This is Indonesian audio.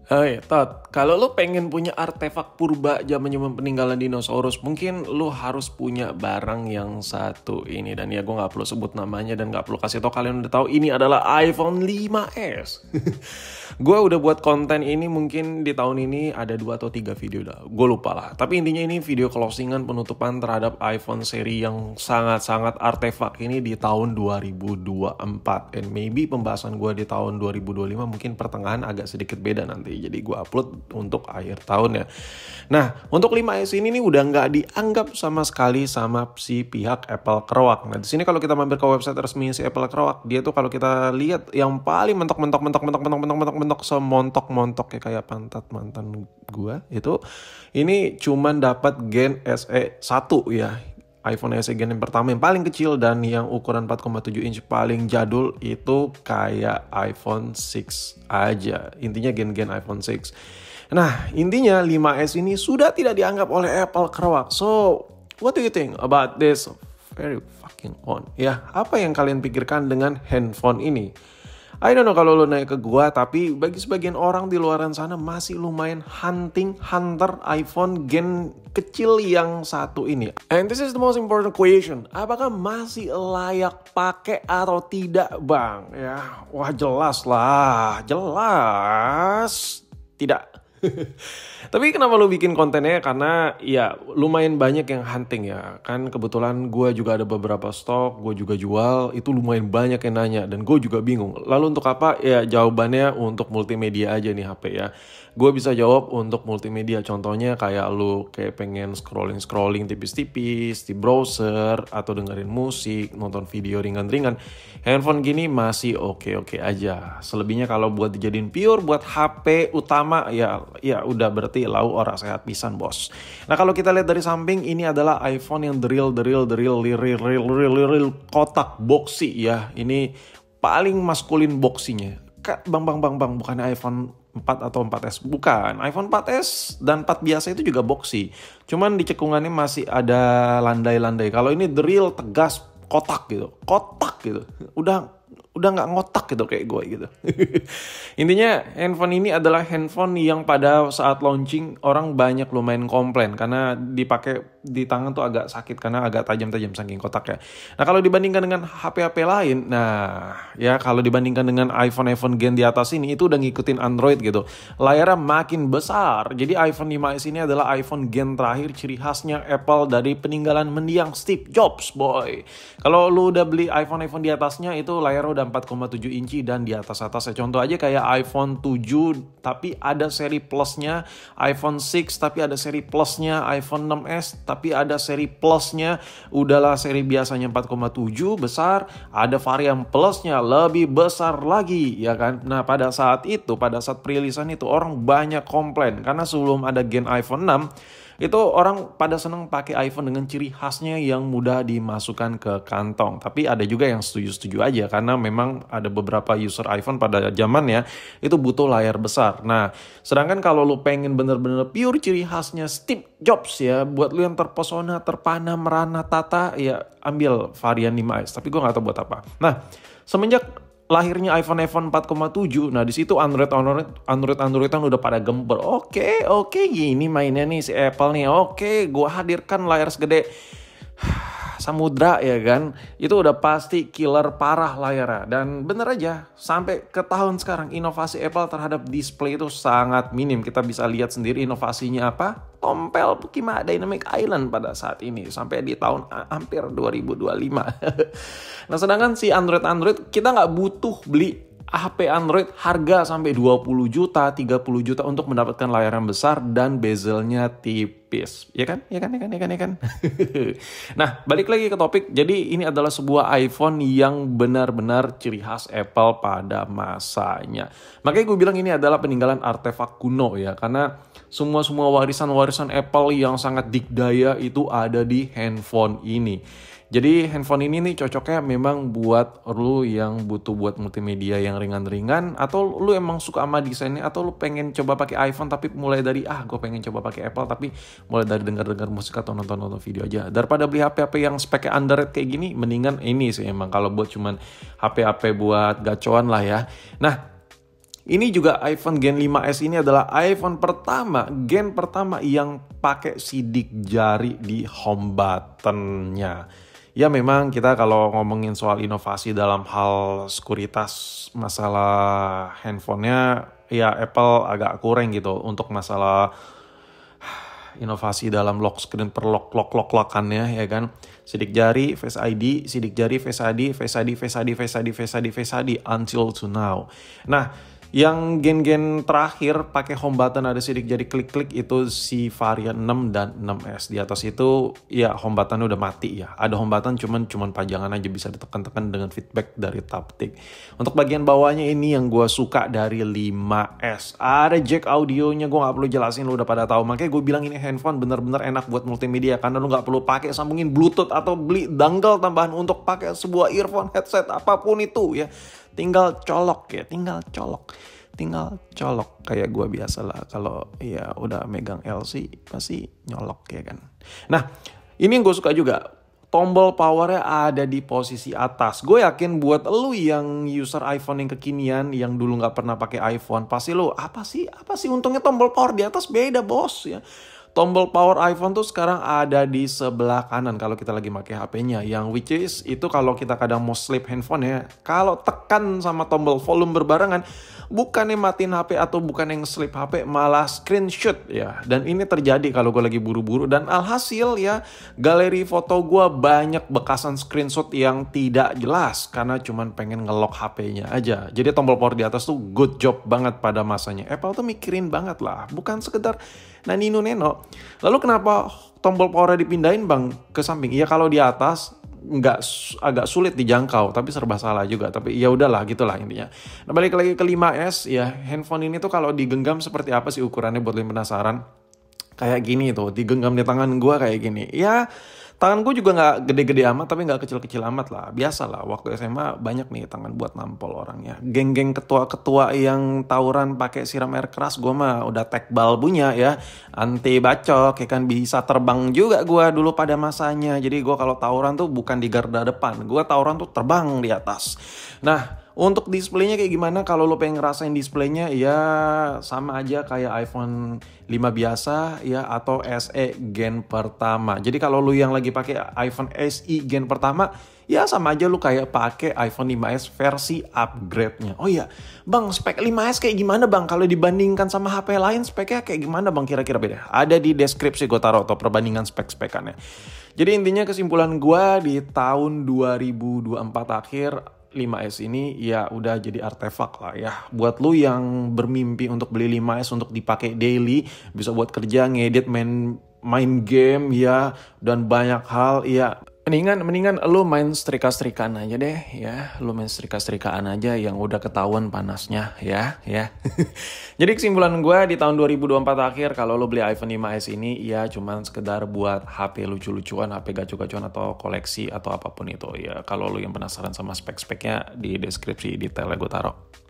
Hai, Tot. Kalau lu pengen punya artefak purba zaman-zaman peninggalan dinosaurus, mungkin lu harus punya barang yang satu ini. Dan ya gue nggak perlu sebut namanya dan nggak perlu kasih tau, kalian udah tahu ini adalah iPhone 5S. Gue udah buat konten ini mungkin di tahun ini ada 2 atau 3 video dah. Gue lupa lah. Tapi intinya ini video closingan penutupan terhadap iPhone seri yang sangat-sangat artefak ini di tahun 2024. And maybe pembahasan gue di tahun 2025 mungkin pertengahan agak sedikit beda nanti. Jadi gue upload untuk akhir tahun ya. Nah, untuk 5S ini nih udah nggak dianggap sama sekali sama si pihak Apple Kerouac. Nah, di sini kalau kita mampir ke website resmi si Apple Kerouac, dia tuh kalau kita lihat yang paling mentok semontok ya kayak pantat mantan gue itu, ini cuman dapat Gen SE 1 ya. iPhone SE Gen yang pertama yang paling kecil dan yang ukuran 4,7 inch paling jadul itu kayak iPhone 6 aja. Intinya gen-gen iPhone 6. Nah, intinya 5S ini sudah tidak dianggap oleh Apple Kerouac. So, what do you think about this very fucking on? Ya, apa yang kalian pikirkan dengan handphone ini? I don't know kalau lu naik ke gua, tapi bagi sebagian orang di luaran sana masih lumayan hunter iPhone gen kecil yang satu ini. And this is the most important question. Apakah masih layak pakai atau tidak, Bang? Ya, wah jelas lah. Jelas tidak. Tapi kenapa lu bikin kontennya? Karena ya lumayan banyak yang hunting ya. Kan kebetulan gue juga ada beberapa stok, gue juga jual. Itu lumayan banyak yang nanya dan gue juga bingung. Lalu untuk apa? Ya jawabannya untuk multimedia aja nih HP ya. Gue bisa jawab untuk multimedia. Contohnya kayak lu kayak pengen scrolling tipis-tipis di browser atau dengerin musik, nonton video ringan-ringan. Handphone gini masih oke-oke aja. Selebihnya kalau buat dijadiin pure buat HP utama ya udah berarti lau ora sehat pisan, bos. Nah, kalau kita lihat dari samping, ini adalah iPhone yang the real kotak boxy ya. Ini paling maskulin boxinya. Bang, bukan iPhone 4 atau 4S, bukan. iPhone 4S dan 4 biasa itu juga boxy. Cuman di cekungannya masih ada landai-landai. Kalau ini the real tegas kotak gitu. Udah nggak ngotak gitu kayak gue gitu. Intinya handphone ini adalah handphone yang pada saat launching orang banyak lumayan komplain karena dipakai di tangan tuh agak sakit karena agak tajam-tajam saking kotaknya. Nah, kalau dibandingkan dengan HP-HP lain, kalau dibandingkan dengan iPhone gen di atas ini itu udah ngikutin Android gitu. Layarnya makin besar. Jadi iPhone 5S ini adalah iPhone gen terakhir, ciri khasnya Apple dari peninggalan mendiang Steve Jobs, boy. Kalau lu udah beli iPhone di atasnya itu layarnya udah 4,7 inci dan di atas-atasnya. Contoh aja kayak iPhone 7 tapi ada seri plusnya, iPhone 6 tapi ada seri plusnya, iPhone 6s tapi ada seri plusnya, udahlah seri biasanya 4,7 besar, ada varian plusnya lebih besar lagi ya kan. Nah, pada saat perilisan itu orang banyak komplain karena sebelum ada gen iPhone 6 itu orang pada seneng pakai iPhone dengan ciri khasnya yang mudah dimasukkan ke kantong. Tapi ada juga yang setuju-setuju aja karena memang ada beberapa user iPhone pada zamannya itu butuh layar besar. Nah, sedangkan kalau lu pengen bener-bener pure ciri khasnya Steve Jobs ya, buat lu yang terpesona, terpana, merana, tata, ya ambil varian 5S. Tapi gue gak tahu buat apa. Nah, semenjak lahirnya iPhone 4,7. Nah, di situ Androidan udah pada gemper. Oke, gini mainnya nih si Apple nih. Oke, gua hadirkan layar segede samudra ya kan. Itu udah pasti killer parah layarnya. Dan bener aja, sampai ke tahun sekarang inovasi Apple terhadap display itu sangat minim. Kita bisa lihat sendiri inovasinya apa? Tompel Pukima Dynamic Island pada saat ini sampai di tahun hampir 2025. Nah, sedangkan si Android kita nggak butuh beli HP Android harga sampai 20 juta, 30 juta untuk mendapatkan layar yang besar dan bezelnya tipis. Ya kan? Nah, balik lagi ke topik. Jadi ini adalah sebuah iPhone yang benar-benar ciri khas Apple pada masanya. Makanya gue bilang ini adalah peninggalan artefak kuno ya, karena semua warisan Apple yang sangat dikdaya itu ada di handphone ini. Jadi handphone ini nih cocoknya memang buat lu yang butuh buat multimedia yang ringan-ringan, atau lu emang suka sama desainnya, atau lu pengen coba pakai iPhone tapi mulai dari gue pengen coba pakai Apple tapi mulai dari dengar musik atau nonton video aja. Daripada beli HP yang speknya underrated kayak gini, mendingan ini sih emang kalau buat cuman HP buat gacoan lah ya. Nah, Ini juga iPhone Gen 5S ini adalah iPhone pertama, Gen pertama yang pakai sidik jari di home button-nya. Ya memang kita kalau ngomongin soal inovasi dalam hal sekuritas masalah handphonenya, ya Apple agak kurang gitu untuk masalah inovasi dalam lock screen per lock-lockannya ya kan. Sidik jari, Face ID, sidik jari, Face ID, Face ID, Face ID, Face ID, Face ID, Face ID until to now. Nah, yang gen-gen terakhir pakai home button ada sidik jari klik-klik itu si varian 6 dan 6S. Di atas itu ya home button udah mati ya. Ada home button cuman pajangan aja bisa ditekan-tekan dengan feedback dari taptic. Untuk bagian bawahnya ini yang gue suka dari 5S. Ada jack audionya, gue gak perlu jelasin, lu udah pada tahu. Makanya gue bilang ini handphone bener-bener enak buat multimedia karena lu gak perlu pakai sambungin Bluetooth atau beli dongle tambahan untuk pakai sebuah earphone, headset, apapun itu ya. Tinggal colok kayak gue biasa lah. Kalau ya udah megang LC pasti nyolok ya kan. Nah ini yang gue suka juga, tombol powernya ada di posisi atas. Gue yakin buat lu yang user iPhone yang kekinian, yang dulu nggak pernah pakai iPhone, pasti lu apa sih untungnya tombol power di atas? Beda bos ya. Tombol power iPhone tuh sekarang ada di sebelah kanan kalau kita lagi pakai HP-nya. Yang which is itu kalau kita kadang mau sleep handphone ya, kalau tekan sama tombol volume berbarengan, bukannya matiin HP atau bukan yang sleep HP, malah screenshot ya. Dan ini terjadi kalau gue lagi buru-buru. Dan alhasil ya, galeri foto gue banyak bekasan screenshot yang tidak jelas karena cuman pengen nge-lock HP-nya aja. Jadi tombol power di atas tuh good job banget pada masanya. Apple tuh mikirin banget lah, bukan sekedar nanino neno. Lalu kenapa tombol power dipindahin bang ke samping? Iya kalau di atas agak sulit dijangkau, tapi serba salah juga. Tapi ya udahlah gitulah intinya. Nah balik lagi ke 5S ya, handphone ini tuh kalau digenggam seperti apa sih ukurannya buat lo penasaran? Kayak gini tuh, digenggam di tangan gue kayak gini. Ya tangan gue juga gak gede-gede amat, tapi gak kecil-kecil amat lah. Biasa lah, waktu SMA banyak nih tangan buat nampol orangnya. Geng-geng ketua-ketua yang tawuran pakai siram air keras, gue mah udah tekbal punya ya. Anti bacok, ya kan bisa terbang juga gue dulu pada masanya. Jadi gue kalau tawuran tuh bukan di garda depan, gue tawuran tuh terbang di atas. Nah, untuk displaynya kayak gimana? Kalau lo pengen ngerasain displaynya ya sama aja kayak iPhone 5 biasa ya atau SE Gen pertama. Jadi kalau lo yang lagi pakai iPhone SE Gen pertama ya sama aja lo kayak pakai iPhone 5S versi upgrade-nya. Oh iya, Bang, spek 5S kayak gimana Bang? Kalau dibandingkan sama HP lain speknya kayak gimana Bang kira-kira beda? Ada di deskripsi gue taruh atau perbandingan spek-spekannya. Jadi intinya kesimpulan gue di tahun 2024 akhir 5S ini ya udah jadi artefak lah ya. Buat lu yang bermimpi untuk beli 5S untuk dipakai daily, bisa buat kerja, ngedit, main game ya, dan banyak hal ya. Mendingan lu main setrika-setrikaan aja deh ya. Lu main setrika-setrikaan aja yang udah ketahuan panasnya ya. Jadi kesimpulan gue di tahun 2024 akhir kalau lu beli iPhone 5S ini ya cuman sekedar buat HP lucu-lucuan, HP gacu-gacuan atau koleksi atau apapun itu ya. Kalau lu yang penasaran sama spek-speknya di deskripsi detailnya gue taruh.